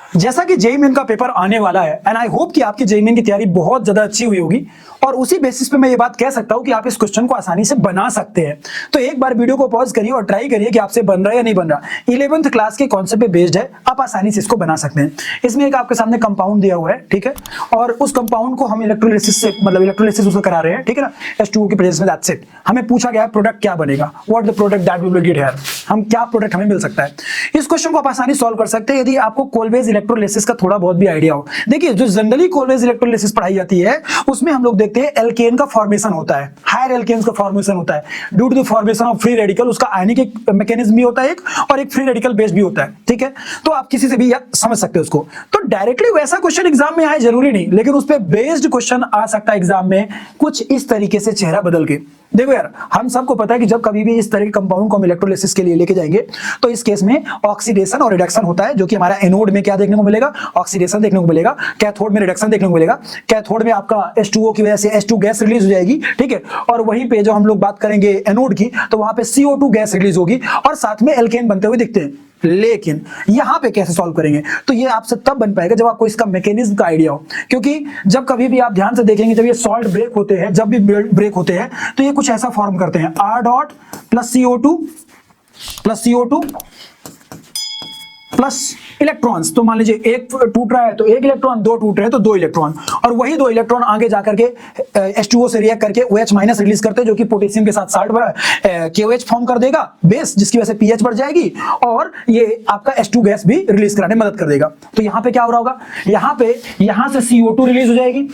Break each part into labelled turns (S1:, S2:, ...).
S1: जैसा कि JEE main का पेपर आने वाला है एंड आई होप कि आपकी जेईई मेन की तैयारी बहुत ज्यादा अच्छी हुई होगी और उसी बेसिस पे मैं ये बात कह सकता हूं कि आप इस क्वेश्चन को आसानी से बना सकते हैं। तो एक बार वीडियो को पॉज करिए और ट्राई करिए कि आपसे बन रहा है या नहीं बन रहा। 11th क्लास के कॉन्सेप्ट पे बेस्ड है, आप आसानी से इसको बना सकते हैं। इसमें एक आपके सामने कंपाउंड दिया हुआ है, ठीक है, और उस कंपाउंड को हम इलेक्ट्रोलिसिस से मतलब इलेक्ट्रोलिसिस उसको करा रहे हैं, ठीक है ना, H2O की प्रेजेंस में। That's it. हमें पूछा गया है प्रोडक्ट क्या बनेगा, what the product that we will get here, हम क्या प्रोडक्ट हमें मिल सकता है। इस क्वेश्चन को आप आसानी सॉल्व कर सकते हैं यदि आपको कोलवेज इलेक्ट्रोलिसिस का थोड़ा बहुत भी आइडिया हो। देखिए जो जनरली कोलवेज इलेक्ट्रोलिसिस पढ़ाई जाती है उसमें हम लोग देखते हैं एल्केन का फॉर्मेशन होता है, हायर एल्केन्स का फॉर्मेशन होता है due to the formation of free radical. उसका आयनिक एक मैकेनिज्म भी होता है एक, और एक फ्री रेडिकल बेस भी होता है, ठीक है। तो आप किसी से भी समझ सकते हो उसको। तो डायरेक्टली वैसा क्वेश्चन एग्जाम में आए जरूरी नहीं, लेकिन उस पर बेस्ड क्वेश्चन आ सकता है एग्जाम में कुछ इस तरीके से, चेहरा बदल के। देखो यार, हम सबको पता है कि जब कभी भी इस तरह के कंपाउंड को हम इलेक्ट्रोलिसिस के लिए लेके जाएंगे तो इस केस में ऑक्सीडेशन और रिडक्शन होता है, जो कि हमारा एनोड में क्या देखने को मिलेगा, ऑक्सीडेशन देखने को मिलेगा, कैथोड में रिडक्शन देखने को मिलेगा। कैथोड में आपका H2O की वजह से H2 गैस रिलीज हो जाएगी, ठीक है, और वहीं पे जो हम लोग बात करेंगे एनोड की तो वहां पे CO2 गैस रिलीज होगी और साथ में एल्केन बनते हुए दिखते हैं। लेकिन यहां पे कैसे सॉल्व करेंगे, तो ये आपसे तब बन पाएगा जब आपको इसका मैकेनिज्म का आइडिया हो। क्योंकि जब कभी भी आप ध्यान से देखेंगे, जब ये सॉल्ट ब्रेक होते हैं, जब भी ब्रेक होते हैं तो ये कुछ ऐसा फॉर्म करते हैं, R dot plus CO2 plus electrons. तो मान लीजिए एक टूट रहा है तो एक इलेक्ट्रॉन, दो टूट रहे हैं तो दो इलेक्ट्रॉन, और वही दो इलेक्ट्रॉन आगे जाकर के H2O से रिएक्ट करके OH माइनस रिलीज करते हैं, जो कि पोटेशियम के साथ साल्ट KOH फॉर्म कर देगा बेस, जिसकी वजह से pH बढ़ जाएगी और ये आपका H2 गैस भी रिलीज कराने में मदद कर देगा। तो यहाँ पे क्या हो रहा होगा, यहाँ से CO2 रिलीज हो जाएगी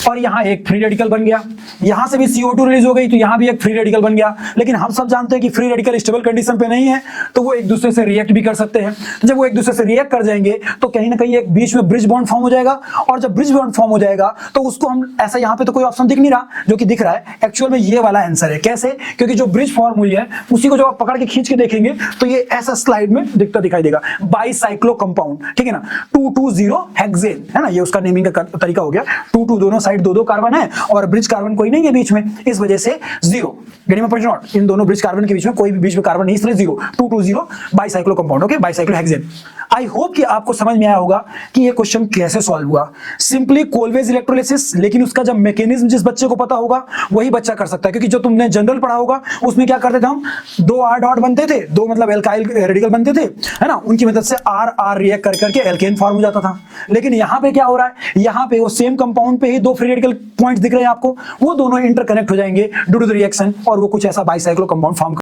S1: और यहाँ एक फ्री रेडिकल बन गया, यहाँ से भी CO2 रिलीज हो गई तो यहाँ भी एक फ्री रेडिकल बन गया। लेकिन हम सब जानते हैं कि फ्री रेडिकल स्टेबल कंडीशन पे नहीं है, तो वो एक दूसरे से रिएक्ट भी कर सकते हैं। जब वो एक दूसरे से रिएक्ट कर जाएंगे तो कहीं ना कहीं एक बीच में ब्रिज बॉन्ड फॉर्म हो जाएगा, और जब ब्रिज बॉन्ड फॉर्म हो जाएगा तो उसको हम ऐसा, यहाँ पे तो कोई ऑप्शन दिख नहीं रहा, जो कि दिख रहा है एक्चुअल में ये वाला आंसर है। कैसे? क्योंकि जो ब्रिज फॉर्म हुई है उसी को जब आप पकड़ के खींच के देखेंगे तो ये ऐसा स्लाइड में दिखता दिखाई देगा, बाइसाइक्लो कंपाउंड, ठीक है ना, 2,2,0 हेक्सेन है ना, ये उसका नेमिंग का तरीका हो गया। 2,2 दोनों साइड दो कार्बन है और ब्रिज कार्बन कोई नहीं है बीच में, इस वजह से 0 नॉट, इन दोनों ब्रिज कार्बन के बीच में कोई भी बीच में कार्बन नहीं, इसलिए 0, 2,2,0 bicyclo compound, okay, bicyclo hexane. I hope कि आपको समझ में आया होगा कि ये क्वेश्चन कैसे सॉल्व हुआ। सिंपली कोलवेज इलेक्ट्रोलिसिस, लेकिन उसका जब मैकेनिज्म जिस बच्चे को पता होगा वही बच्चा कर सकता है। क्योंकि जो तुमने जनरल पढ़ा होगा उसमें क्या करते थे हम, दो R डॉट बनते थे, दो मतलब एल्काइल रेडिकल बनते थे, है ना, उनकी मदद से R रिएक्ट कर करके एल्केन फॉर्म हो जाता था। लेकिन यहाँ पे क्या हो रहा है, यहाँ पे वो सेम कंपाउंड पे ही दो फ्री रेडिकल पॉइंट्स दिख रहे हैं आपको, वो दोनों इंटरकनेक्ट हो जाएंगे ड्यू टू द रिएक्शन और वो कुछ ऐसा बाइसाइक्लो कंपाउंड फॉर्म